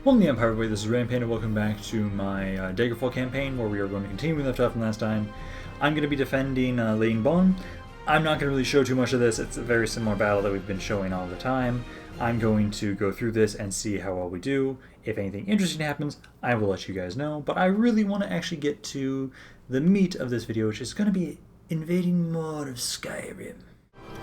Welcome to the Empire, everybody. This is Rampant, and welcome back to my Daggerfall campaign, where we are going to continue where we left off from last time. I'm going to be defending Lane Bon. I'm not going to really show too much of this. It's a very similar battle that we've been showing all the time. I'm going to go through this and see how well we do. If anything interesting happens, I will let you guys know. But I really want to actually get to the meat of this video, which is going to be invading more of Skyrim.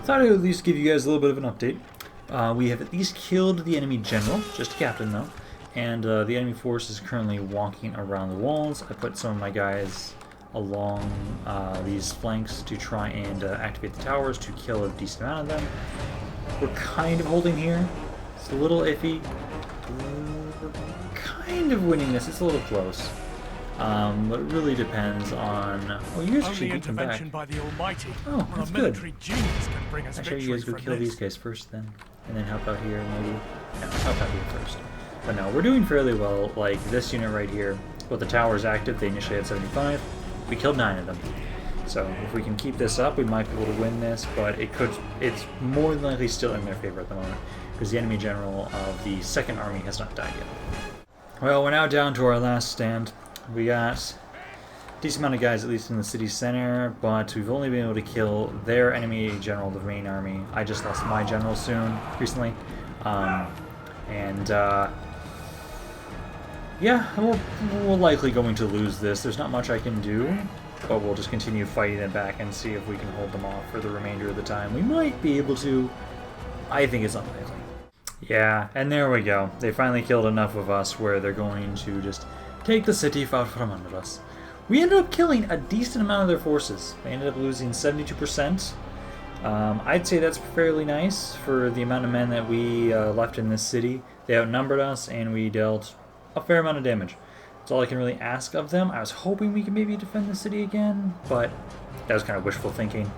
Thought I would at least give you guys a little bit of an update. We have at least killed the enemy general, just a captain though. And the enemy force is currently walking around the walls. I put some of my guys along these flanks to try and activate the towers to kill a decent amount of them. We're kind of holding here. It's a little iffy. We're kind of winning this. It's a little close. But it really depends on... Oh, you guys actually beat them back. By the Almighty, oh, that's good. Actually, you guys go kill these guys first then. And then help out here maybe. No, help out here first. But no, we're doing fairly well. Like this unit right here, with the towers active, they initially had 75. We killed 9 of them. So if we can keep this up, we might be able to win this, but it's more than likely still in their favor at the moment, because the enemy general of the second army has not died yet. Well, we're now down to our last stand. We got a decent amount of guys, at least in the city center, but we've only been able to kill their enemy general, the main army. I just lost my general recently. Yeah, we're likely going to lose this. There's not much I can do, but we'll just continue fighting it back and see if we can hold them off for the remainder of the time. We might be able to. I think it's unlikely. Yeah, and there we go. They finally killed enough of us where they're going to just take the city out from under us. We ended up killing a decent amount of their forces. They ended up losing 72%. I'd say that's fairly nice for the amount of men that we left in this city. They outnumbered us, and we dealt a fair amount of damage. That's all I can really ask of them. I was hoping we could maybe defend the city again, but that was kind of wishful thinking.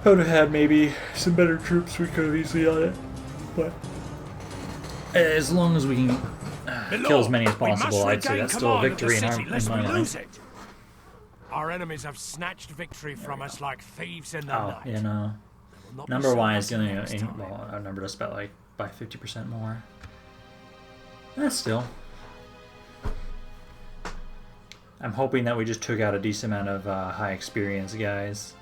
I would have had maybe some better troops, we could have easily done it. But as long as we can kill as many as possible, I'd say that's still a victory in my mind. Our enemies have snatched victory from us like thieves in the night. You know, number-wise, outnumbered us by 50% more. That's still. I'm hoping that we just took out a decent amount of high experience guys.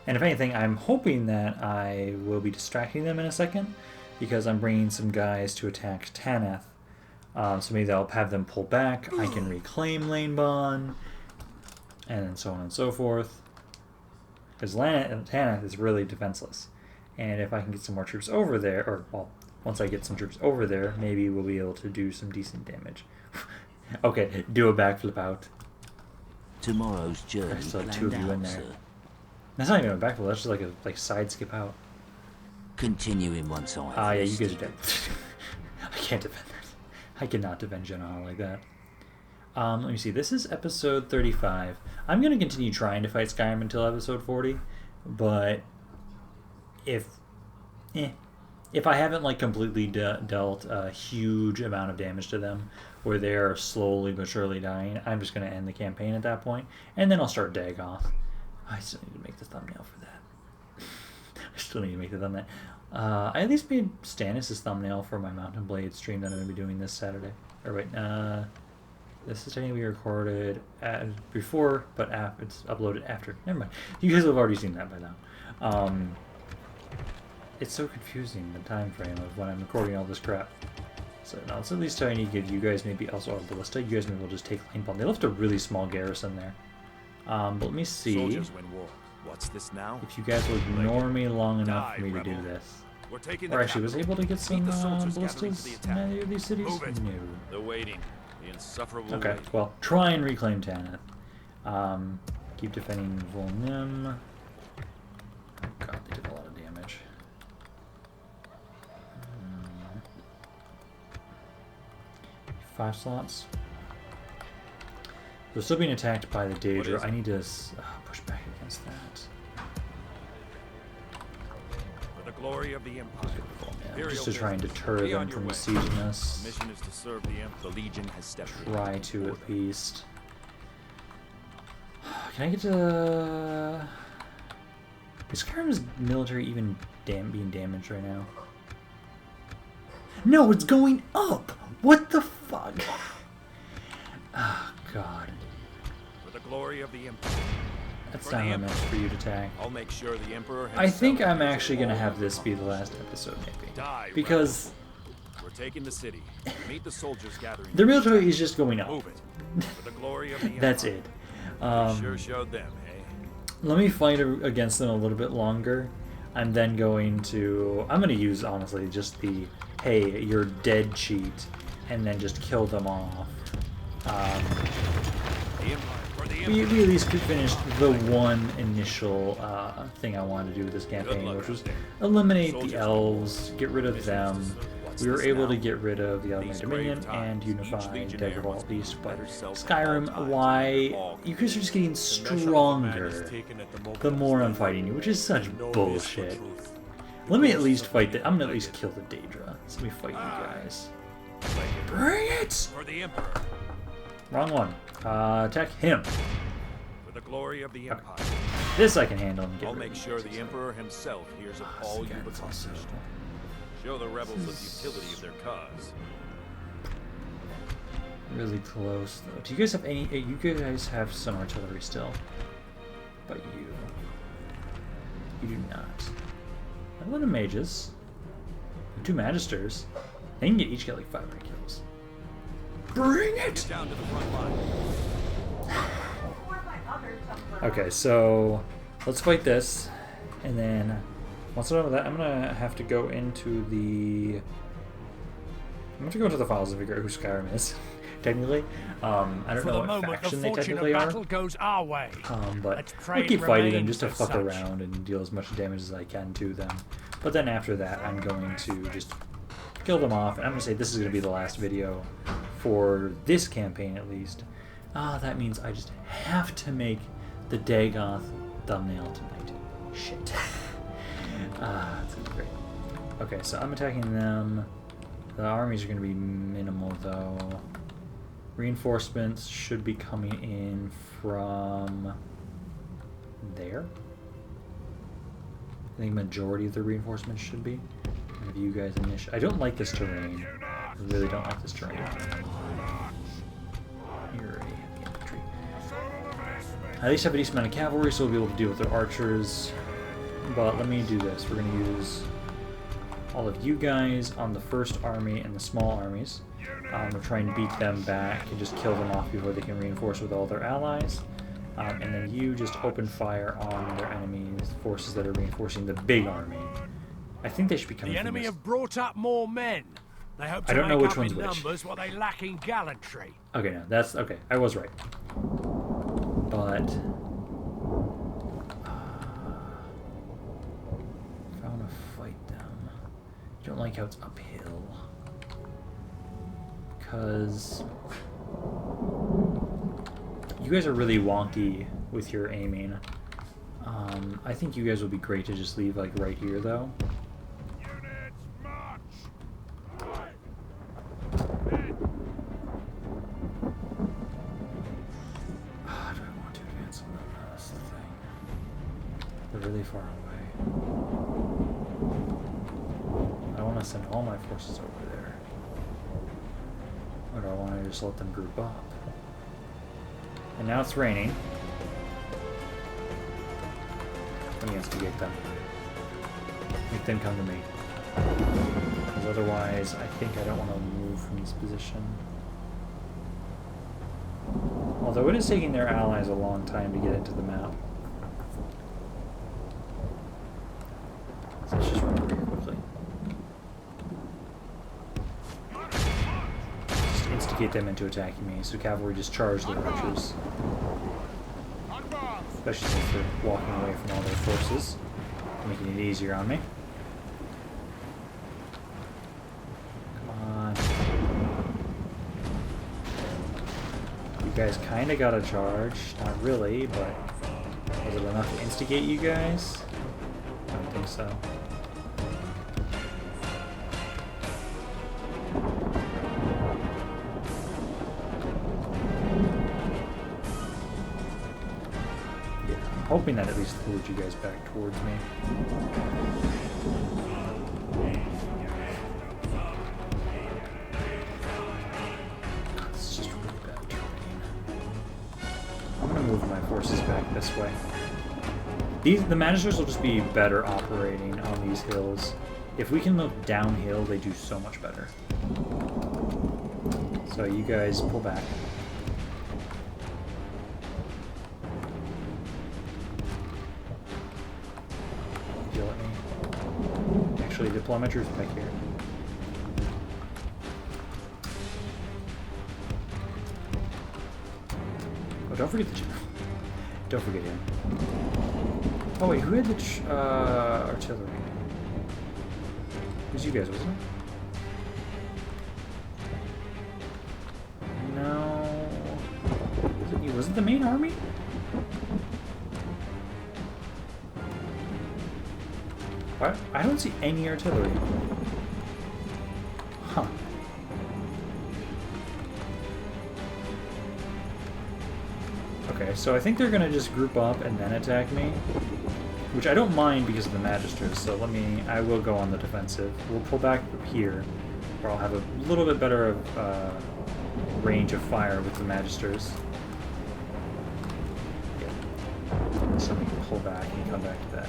And if anything, I'm hoping that I will be distracting them in a second, because I'm bringing some guys to attack Taneth. So maybe I'll have them pull back. I can reclaim Lane Bon, and so on and so forth. Because Taneth is really defenseless. And if I can get some more troops over there, or, well, once I get some troops over there, maybe we'll be able to do some decent damage. Okay, do a backflip out. Tomorrow's journey. There's still 2 of you in there. Sir. That's not even a backflip. That's just like a side skip out. Continuing once on. Ah, yeah, you guys are dead. I can't defend that. I cannot defend General like that. Let me see. This is episode 35. I'm gonna continue trying to fight Skyrim until episode 40, but if I haven't like completely dealt a huge amount of damage to them, where they are slowly but surely dying, I'm just going to end the campaign at that point, and then I'll start Dagoth. I still need to make the thumbnail for that. I still need to make the thumbnail. I at least made Stannis' thumbnail for my Mountain Blade stream that I'm going to be doing this Saturday. Or wait, this is technically recorded before, but it's uploaded after. Never mind. You guys have already seen that by now. It's so confusing, the time frame of when I'm recording all this crap. So now it's at least trying to give you guys maybe also a ballista. You guys maybe will just take Lane Bon. They left a really small garrison there. But let me see What's this now? if you guys will ignore me long enough for me to do this. Or actually, was able to get some ballistas in any of these cities? No. They're waiting. The insufferable Okay, well, try and reclaim Tanith. Keep defending Volnim. Oh god, they did a lot of damage. 5 slots. They're still being attacked by the Deadra. I need to push back against that. For the glory of the Empire. Just to try and deter them from besieging us. Mission is to serve the Empire. The Legion has stepped in. Try to at least. Can I get to? Is Skyrim's military even being damaged right now? No, it's going up! What the fuck? Oh, God. For the glory of the Empire. That's For the not a Emperor. match for you to tag. I'll make sure the Emperor I think himself I'm hears actually of going to all have your this be the crimes. last episode, maybe. Die, Because rebels. We're taking the city. Meet the soldiers gathering. the military is just going up. Move it. For the glory of the Empire. That's it. Sure showed them, hey? Let me fight against them a little bit longer. I'm then going to... I'm going to use, honestly, just the, hey, you're dead cheat, and then just kill them off. The Empire. For the We Empire. at least could finish the one initial thing I wanted to do with this campaign, luck which was out there. eliminate Soldiers the elves, get rid of them. What's We were this able to now? get rid of the Ottoman These Dominion grave times, and unify each legionnaire Daggerfall must at be least, but better self at Skyrim, all times why... and all You guys are just getting stronger the more I'm fighting you, which is such bullshit. Let me at least fight the... I'm gonna at least kill the Deadra. So let me fight you guys. Bring it! For the Emperor. Wrong one. Attack him. For the glory of the Empire. This I can handle and get I'll rid make of. sure the Emperor himself hears of all This guy you've is also accomplished. Show the rebels the futility of their cause. really close, though. Do you guys have any... You guys have some artillery still. But you... You do not. I have a lot of mages. 2 magisters. They can each get like 500 kills. Bring it! Down to the front line. Okay, so let's fight this, and then once I'm done with that, I'm gonna have to go into the. I'm gonna have to go into the files and figure out who Skyrim is. Technically, I don't For know the what moment, the faction they fortune of technically are. battle goes our way. But Let's I'll pray keep it fighting them remains just to as fuck such. around and deal as much damage as I can to them. But then after that, I'm going to just kill them off, and I'm gonna say this is gonna be the last video for this campaign at least. That means I just have to make the Dagoth thumbnail tonight. Shit. That's gonna be great. Okay, so I'm attacking them. The armies are gonna be minimal though. Reinforcements should be coming in from there. I think majority of the reinforcements should be. And if you guys I don't like this terrain. I really don't like this terrain. You're a heavy infantry. I at least have a decent amount of cavalry, so we'll be able to deal with their archers. But let me do this. We're going to use all of you guys on the first army and the small armies. We'll try and beat them back and just kill them off before they can reinforce with all their allies. And then you just open fire on their enemies, forces that are reinforcing the big army. I think they should be coming The from enemy this. have brought up more men. They hope to I don't know make which up one's in which. numbers what they lack in gallantry. Okay, no, that's okay. I was right. But if I want to fight them, I don't like how it's uphill because you guys are really wonky with your aiming. I think you guys would be great to just leave like right here though. Do I want to advance on them? That's the thing. They're really far away. I want to send all my forces over there. Or do I want to just let them group up? And now it's raining. Let me instigate them. Make them come to me. Because otherwise, I think I don't want to move from this position. Although it is taking their allies a long time to get into the map. So let's just run over here quickly. Just instigate them into attacking me, so cavalry just charge the archers. Especially since they're walking away from all their forces, making it easier on me. Come on. You guys kind of got a charge. Not really, but was it enough to instigate you guys? I don't think so. Hoping that at least lured you guys back towards me. move my forces back this way. The Magisters will just be better operating on these hills. If we can look downhill, they do so much better. So you guys pull back. You let me actually deploy my troops back here. Oh, don't forget the general. Don't forget him. Oh wait, who had the artillery? It was you guys, wasn't it? No. Was it you? Was it the main army? What? I don't see any artillery. Huh. Okay, so I think they're gonna just group up and then attack me. Which I don't mind because of the Magisters, so I will go on the defensive. We'll pull back here, where I'll have a little bit better range of fire with the Magisters. Yeah. So we can pull back and come back to that.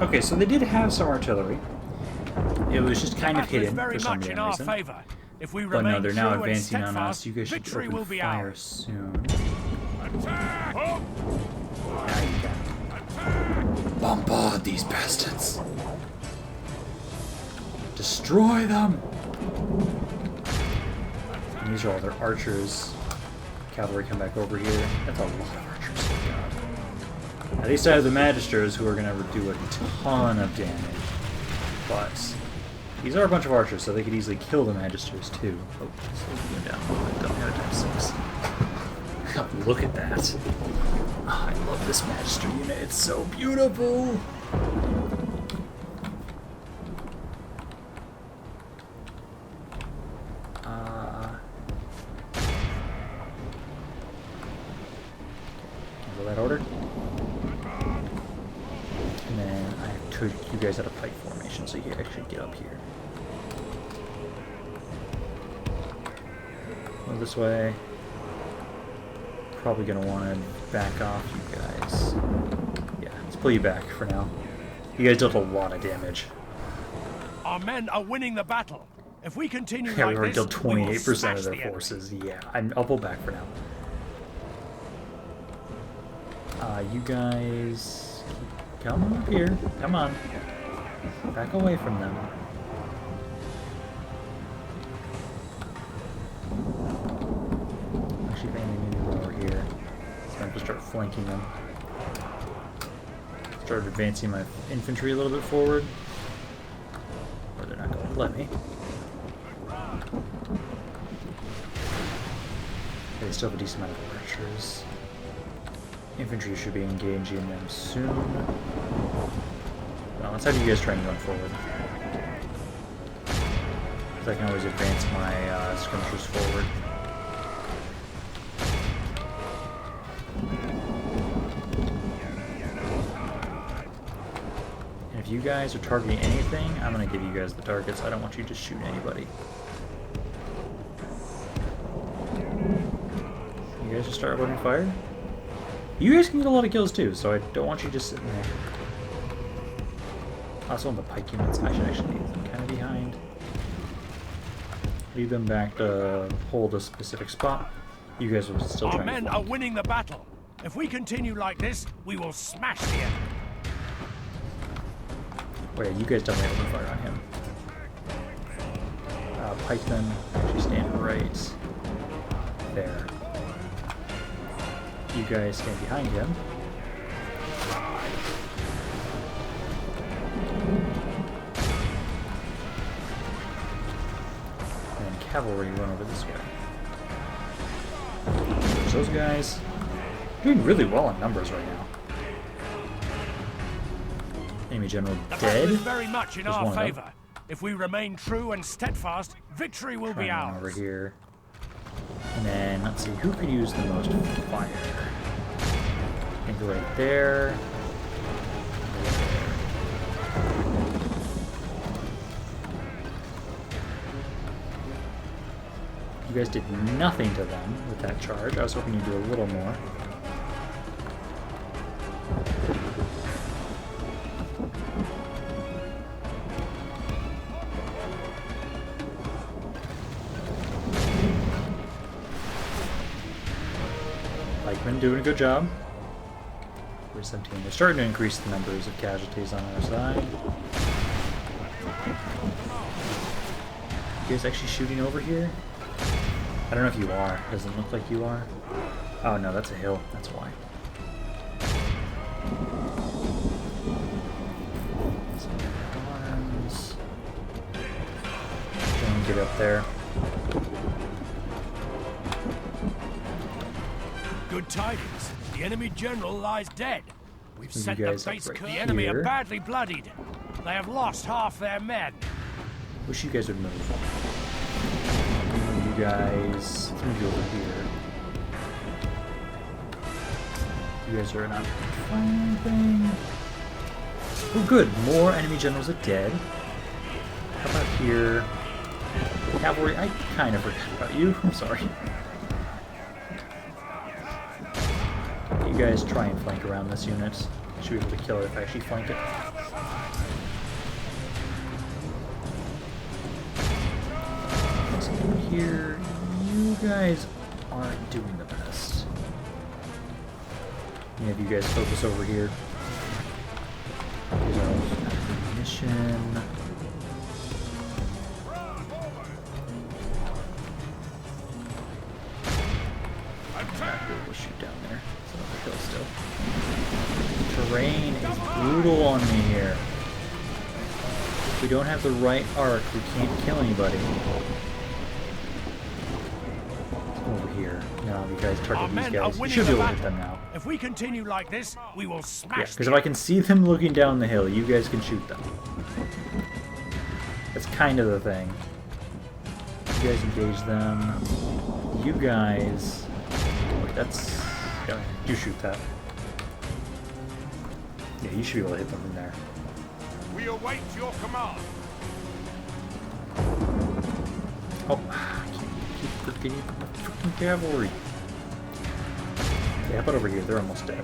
Okay, so they did have some artillery. It was just kind of hidden for some damn reason. But no, they're now advancing on us. You guys should open fire soon. Now you can bombard these bastards. Destroy them. And these are all their archers. Cavalry come back over here. That's a lot of archers. Oh God. At least I have the Magisters who are going to do a ton of damage. But these are a bunch of archers, so they could easily kill the Magisters too. Oh, so going down a little bit. Don't have a times 6. Oh, look at that. Oh, I love this Magister unit. It's so beautiful. Cancel that order. You guys out of fight formation, so you actually get up here. Go this way. Probably gonna want to back off, you guys. Yeah, let's pull you back for now. You guys dealt a lot of damage. Our men are winning the battle. If we continue yeah, like we already this, dealt 28% of their forces. Yeah, I'll pull back for now. You guys. Come up here. Come on. Back away from them. Actually, they need to go over here. So I have to start flanking them. Start advancing my infantry a little bit forward. Or they're not going to let me. They still have a decent amount of archers. Infantry should be engaging them soon. Well, let's have you guys try and run forward. Because I can always advance my skirmishers forward. And if you guys are targeting anything, I'm going to give you guys the targets. I don't want you to shoot anybody. You guys just start opening fire? You guys can get a lot of kills too, so I don't want you just sitting there. Also on the pike units, I should actually leave them kind of behind. Leave them back to hold a specific spot. You guys will still try. Our men are winning the battle. If we continue like this, we will smash the enemy. Wait, you guys definitely open fire on him. Pikemen, actually stand right there. You guys stand behind him. And cavalry run over this way. There's those guys. Doing really well in numbers right now. Enemy general The battle dead. is very much in There's our one of them. favor. If we remain true and steadfast, victory will be Try and run ours. over here. And then, let's see, who could use the most fire? I think right there. You guys did nothing to them with that charge. I was hoping you'd do a little more. Pikemen doing a good job. 17. They're starting to increase the numbers of casualties on our side. You guys actually shooting over here? I don't know if you are. Doesn't look like you are. Oh no, that's a hill. That's why. Some arms. Don't get up there. Good tidings. The enemy general lies dead. We've You sent the guys up base. right The enemy here. are badly bloodied. They have lost half their men. Wish you guys would move. You guys, let's move you over here. You guys are not finding anything. Oh, good. More enemy generals are dead. How about here? Cavalry, I kind of forgot about you. I'm sorry. You guys try and flank around this unit. Should be able to kill it if I actually flank it. Here, you guys aren't doing the best. Any of you guys focus over here. Mission. We'll shoot down there. It's another hill still. Terrain is brutal on me here. If we don't have the right arc, we can't kill anybody. Over here. Now you guys Our target these men are guys. You winning should be the able to hit battle. them now. If we continue like this, we will Yeah, smash because if I can see them looking down the hill, you guys can shoot them. That's kind of the thing. You guys engage them. You guys... Wait, that's... Yeah, you shoot that. Yeah, you should be able to hit them from there. We await your command. Oh, I keep forgetting my freaking cavalry. Yeah, how about over here? They're almost dead.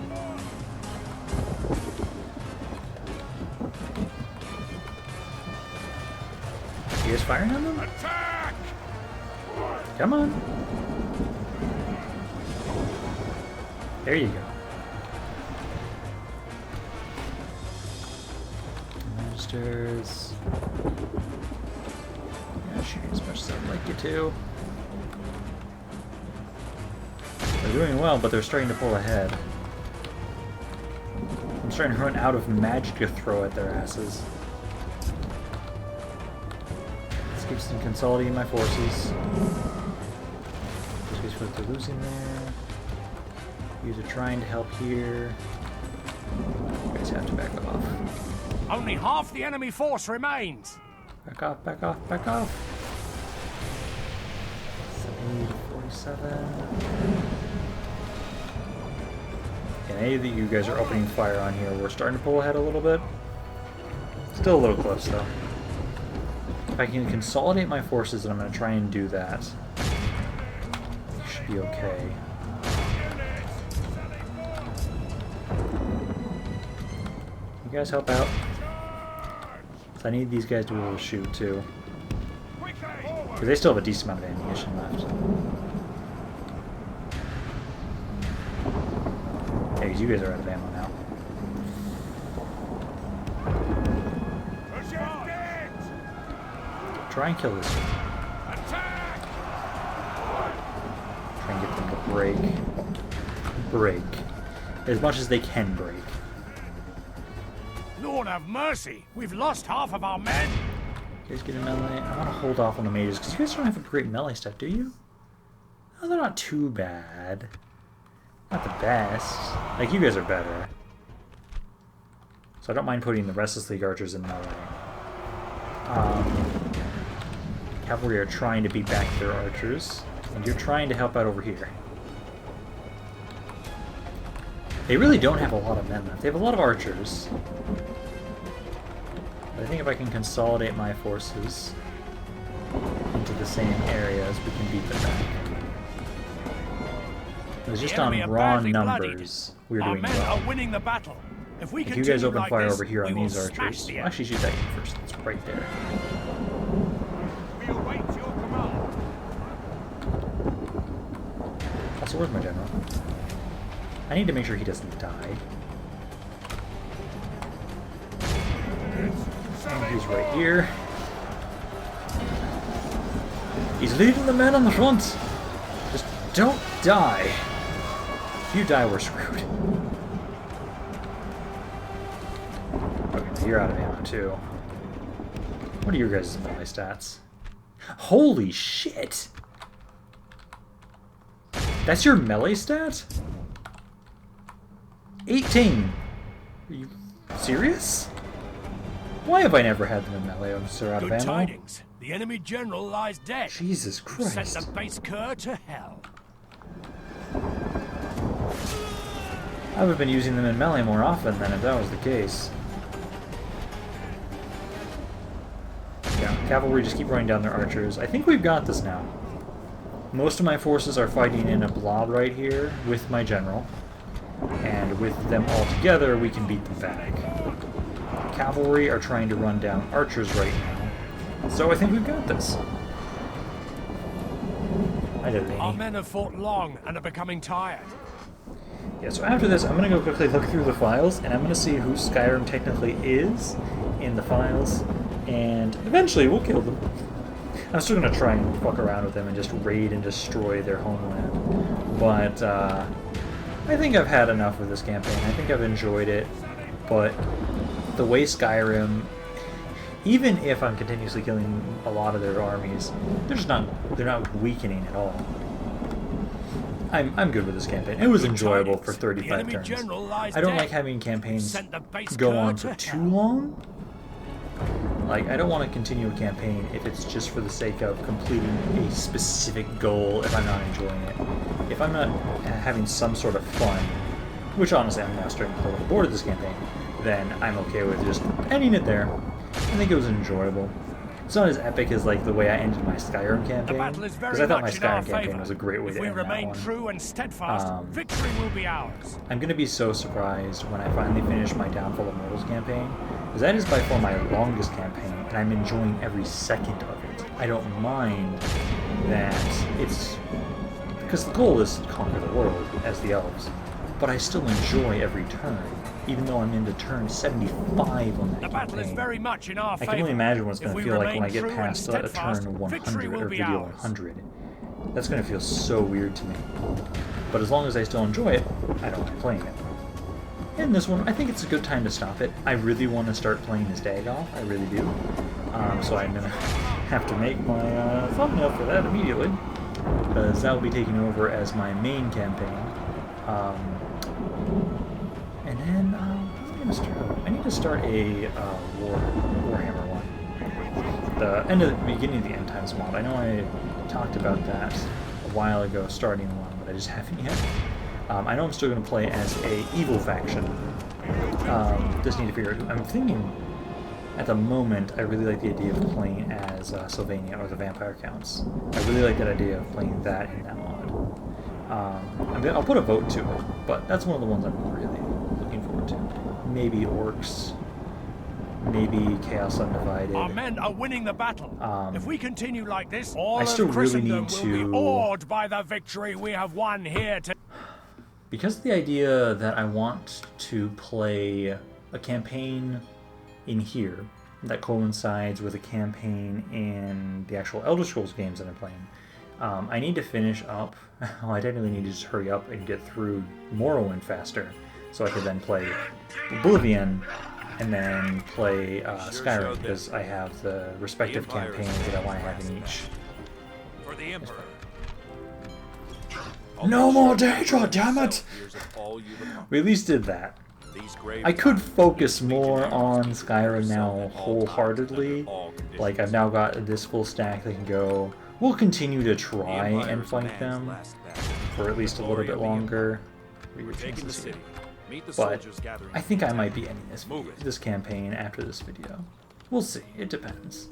You guys firing on them? Attack! Come on. There you go. Magisters. Yeah, shoot as much as I'd like you to. They're doing well, but they're starting to pull ahead. I'm starting to run out of magic to throw at their asses. This keeps them consolidating my forces. Just what they're losing there. These are trying to help here. You guys have to back off. Only half the enemy force remains. Back off, back off, back off. 47. And any that you guys are opening fire on here, we're starting to pull ahead a little bit. Still a little close though. If I can consolidate my forces, and I'm going to try and do that, it should be okay. You guys help out. So I need these guys to be able to shoot too. Because they still have a decent amount of ammunition left. Yeah, because you guys are out of ammo now. Try and kill this one. Try and get them to break. As much as they can break. Lord have mercy! We've lost half of our men! You guys get a melee? I want to hold off on the mages, because you guys don't have a great melee stuff, do you? No, they're not too bad. Not the best. Like, you guys are better. So I don't mind putting the Restless League archers in melee. Cavalry are trying to beat back their archers, and you're trying to help out over here. They really don't have a lot of men left. They have a lot of archers. But I think if I can consolidate my forces into the same areas, we can beat them back. It was just on raw numbers we were doing well. Our men are winning the battle. If you guys open fire over here on these archers, well, actually shoot that in first. It's right there. We await your command. Also, where's my general? I need to make sure he doesn't die. And he's right here. He's leading the men on the front. Just don't die. If you die, we're screwed. Okay, you're out of ammo too. What are your guys' melee stats? Holy shit! That's your melee stat? 18! Are you serious? Why have I never had them in melee? I'm so out of ammo. Good tidings. The enemy general lies dead. Jesus Christ. Sent the base cur to hell. I would have been using them in melee more often than if that was the case. Yeah, cavalry just keep running down their archers. I think we've got this now. Most of my forces are fighting in a blob right here with my general. And with them all together, we can beat them back. Cavalry are trying to run down archers right now. So I think we've got this. I did it. Our men have fought long and are becoming tired. Yeah, so after this, I'm going to go quickly look through the files, and I'm going to see who Skyrim technically is in the files, and eventually we'll kill them. I'm still going to try and fuck around with them and just raid and destroy their homeland. But, I think I've had enough of this campaign. I think I've enjoyed it, but the way Skyrim, even if I'm continuously killing a lot of their armies, they're not weakening at all. I'm good with this campaign. It was enjoyable for 35 turns. I don't like having campaigns go on for too long. Like, I don't want to continue a campaign if it's just for the sake of completing a specific goal if I'm not enjoying it. If I'm not having some sort of fun, which honestly I'm now starting to pull bored of this campaign, then I'm okay with just ending it there. I think it was enjoyable. It's not as epic as like the way I ended my Skyrim campaign, because I thought my Skyrim campaign was a great way to end that one. If we remain true and steadfast, victory will be ours. I'm going to be so surprised when I finally finish my Downfall of Mortals campaign, because that is by far my longest campaign, and I'm enjoying every second of it. I don't mind that it's... because the goal is to conquer the world, as the elves, but I still enjoy every turn, even though I'm into turn 75 on that The battle is very much in our favor. I can only imagine what it's going to feel like when I get past a turn 100 or video 100. That's going to feel so weird to me. But as long as I still enjoy it, I don't mind playing it. And this one, I think it's a good time to stop it. I really want to start playing as Dagoth, I really do. So I'm going to have to make my thumbnail for that immediately, because that will be taking over as my main campaign. And then, I need to start a Warhammer one. The beginning of the End Times mod. I know I talked about that a while ago, starting one, but I just haven't yet. I know I'm still going to play as a evil faction. Just need to figure out. I'm thinking, at the moment, I really like the idea of playing as Sylvania or the Vampire Counts. I really like that idea of playing that in that mod. I'll put a vote to it, but that's one of the ones I'm really looking forward to. Maybe Orcs, maybe Chaos Undivided. Our men are winning the battle. If we continue like this, all I still of really Christendom need will to... be awed by the victory we have won here today. Because of the idea that I want to play a campaign in here, that coincides with a campaign in the actual Elder Scrolls games that I'm playing. I need to finish up. Well, I technically need to just hurry up and get through Morrowind faster, so I could then play Oblivion and then play Skyrim, because I have the respective campaigns that I want to have in each. For the Emperor. No more Deadra, damn it! We at least did that. I could focus more on Skyrim now wholeheartedly. Like, I've now got this full stack that can go. We'll continue to try and fight them for at least a little bit longer. But I think I might be ending this campaign after this video. We'll see. It depends.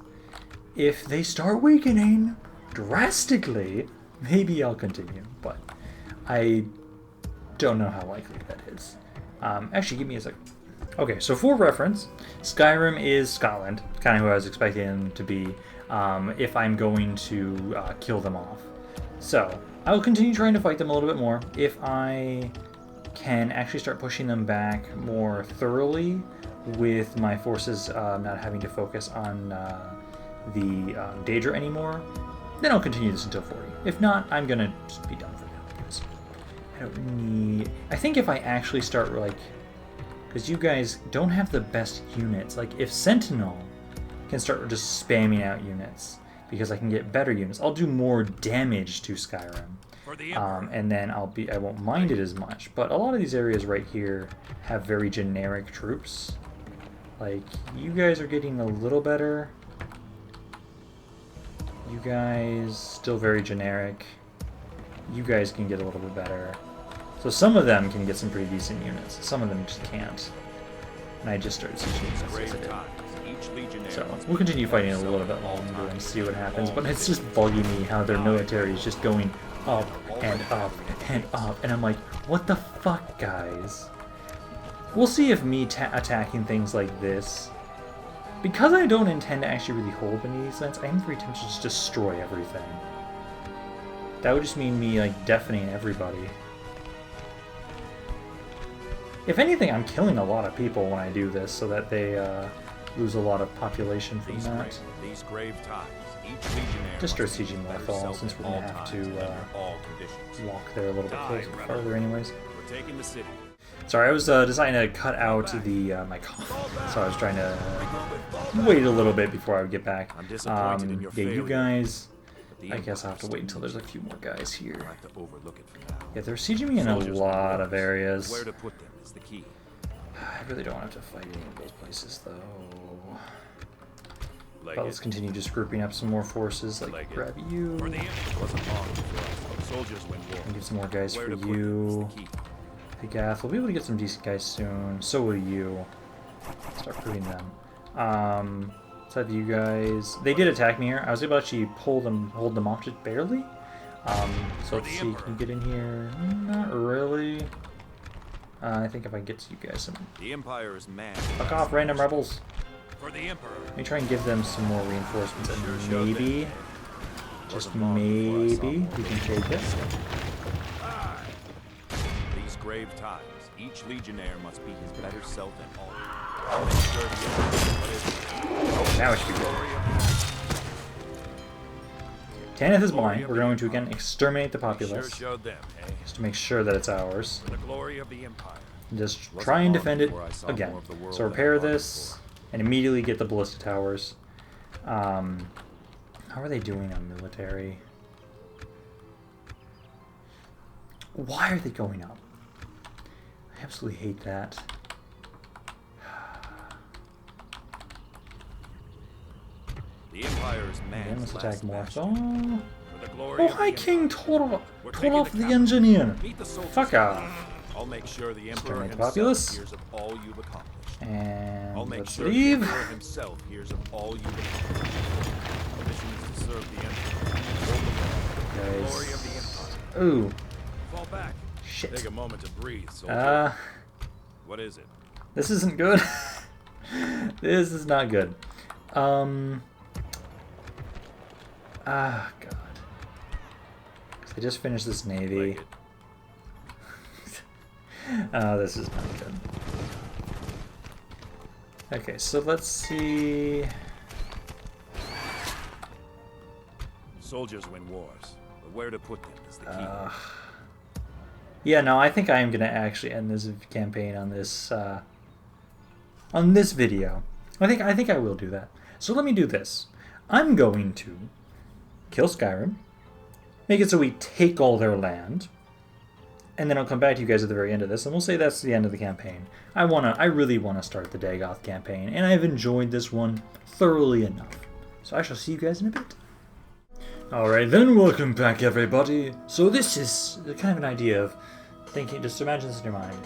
If they start weakening drastically, maybe I'll continue. But I don't know how likely that is. Actually, give me a second. Okay, so for reference, Skyrim is Scotland, kind of who I was expecting him to be if I'm going to kill them off. So I will continue trying to fight them a little bit more. If I can actually start pushing them back more thoroughly with my forces not having to focus on the Deadra anymore, then I'll continue this until 40. If not, I'm going to just be done for now. Because I don't need... I think if I actually start, like... Because you guys don't have the best units. Like, if Sentinel can start just spamming out units, because I can get better units, I'll do more damage to Skyrim. And then I won't mind it as much. But a lot of these areas right here have very generic troops. Like, you guys are getting a little better. You guys, still very generic. You guys can get a little bit better. So some of them can get some pretty decent units. Some of them just can't. And I just started switching units. So we'll continue fighting a little bit longer and see what happens. But it's just bugging me how their military is just going up and up and up. And I'm like, what the fuck, guys? We'll see if me attacking things like this... Because I don't intend to actually really hold any of these lands, I am very tempted to just destroy everything. That would just mean me, like, deafening everybody. If anything, I'm killing a lot of people when I do this, so that they lose a lot of population from that. Just start sieging Morthal, since we're going to have to walk there a little bit closer, farther anyways. We're taking the city. Sorry, I was deciding to cut out the my cough, so I was trying to wait a little bit before I would get back. Yeah, you guys, I guess I'll have to wait until there's a few more guys here. Yeah, they're sieging me in a lot of areas. Where to put them is the key. I really don't have to fight any of those places, though. But let's continue just grouping up some more forces, like grab you. And get some more guys for you. Gath, we'll be able to get some decent guys soon. So will you. Start proving them. So you guys, they did attack me here. I was able to actually hold them off just barely. So let's see, can you get in here? Not really. I think if I get to you guys some. The Empire is mad. Fuck off, random rebels. For the Emperor. Let me try and give them some more reinforcements, and maybe, just maybe, we can take it. Grave times. Each legionnaire must be his better self than all. I'll make sure Oh, now it should be good. Tanith is mine. We're going to again exterminate the populace. Just to make sure that it's ours. For the glory of the Empire. Just try and defend it again. So repair this and immediately get the ballista towers. How are they doing on military? Why are they going up? I absolutely hate that. The Empire's man. Let's attack more. Oh, hi, King! Total off the engineer. Fuck off. I'll make sure the Emperor populace. hears of all you've accomplished. And I'll make let's sure leave. the Emperor himself hears of all you've accomplished. Our mission is to serve the Emperor. The glory of the Empire. Ooh. Fall back. Shit. Take a moment to breathe, soldier. What is it? This isn't good. This is not good. Ah, God. I just finished this navy. This is not good. Okay, so let's see. Soldiers win wars, but where to put them is the key. Yeah, no, I think I am gonna actually end this campaign on this video. I think I will do that. So let me do this. I'm going to kill Skyrim, make it so we take all their land, and then I'll come back to you guys at the very end of this, and we'll say that's the end of the campaign. I really wanna start the Dagoth campaign, and I've enjoyed this one thoroughly enough. So I shall see you guys in a bit. Alright then, welcome back everybody. So this is kind of an idea of thinking, just imagine this in your mind.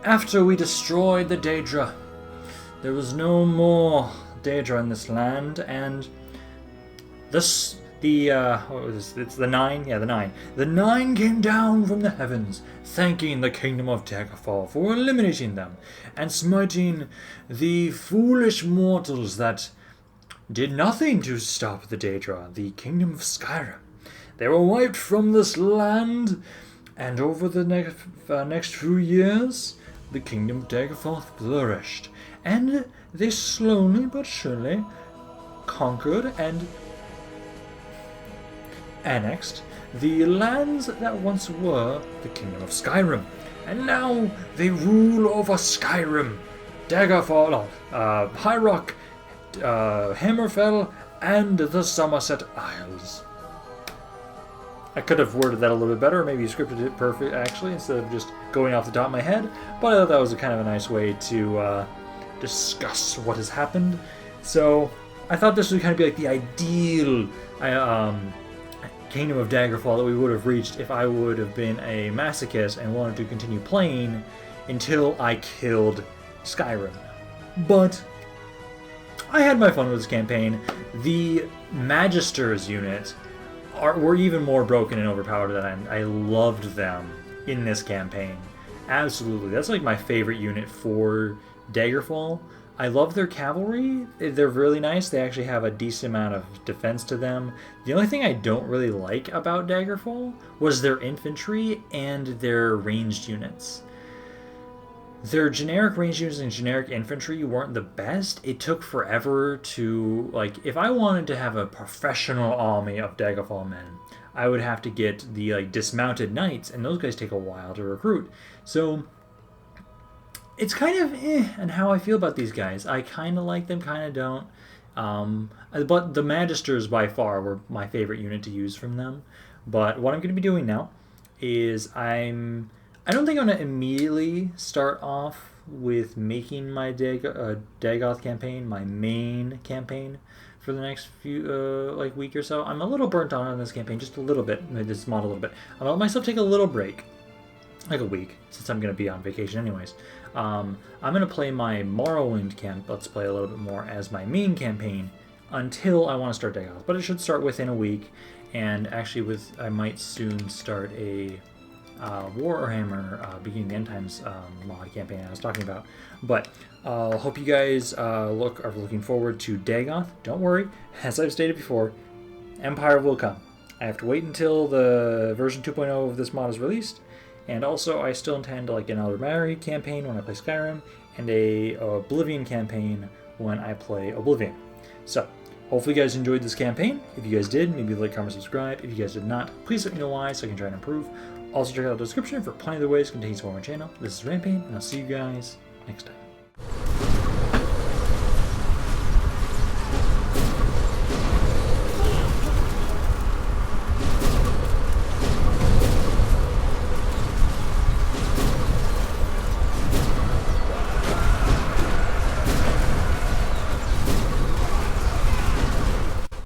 After we destroyed the Deadra, there was no more Deadra in this land, and what was this? It's the Nine? Yeah, the Nine. The Nine came down from the heavens, thanking the Kingdom of Daggerfall for eliminating them, and smiting the foolish mortals that did nothing to stop the Deadra, the Kingdom of Skyrim. They were wiped from this land, and over the next few years, the Kingdom of Daggerfall flourished, and they slowly but surely conquered and annexed the lands that once were the Kingdom of Skyrim, and now they rule over Skyrim, Daggerfall, High Rock, Hammerfell, and the Somerset Isles. I could have worded that a little bit better, maybe scripted it perfect actually, instead of just going off the top of my head, but I thought that was kind of a nice way to discuss what has happened. So I thought this would kind of be like the ideal Kingdom of Daggerfall that we would have reached if I would have been a masochist and wanted to continue playing until I killed Skyrim. But I had my fun with this campaign. The Magisters unit were even more broken and overpowered than I loved them in this campaign. Absolutely. That's like my favorite unit for Daggerfall. I love their cavalry. They're really nice. They actually have a decent amount of defense to them. The only thing I don't really like about Daggerfall was their infantry and their ranged units. Their generic ranged units and generic infantry weren't the best. It took forever to, like, if I wanted to have a professional army of Daggerfall men, I would have to get the dismounted knights, and those guys take a while to recruit. So it's kind of and how I feel about these guys. I kind of like them, kind of don't. But the Magisters by far were my favorite unit to use from them. But what I'm going to be doing now is I don't think I'm going to immediately start off with making my Dagoth campaign my main campaign for the next few week or so. I'm a little burnt out on this campaign, just a little bit, this mod a little bit. I'm going to let myself take a little break, like a week, since I'm going to be on vacation anyways. I'm going to play my Morrowind Let's Play a little bit more as my main campaign until I want to start Dagoth. But it should start within a week, and actually I might soon start a Warhammer Beginning of the End Times mod campaign I was talking about. But hope you guys are looking forward to Dagoth. Don't worry, as I've stated before, Empire will come. I have to wait until the version 2.0 of this mod is released, and also I still intend to get another Mary campaign when I play Skyrim, and a Oblivion campaign when I play Oblivion. So hopefully you guys enjoyed this campaign. If you guys did, maybe like, comment, subscribe. If you guys did not, please let me know why so I can try and improve. Also check out the description for plenty of other ways to continue supporting my channel. This is Rampage, and I'll see you guys next time.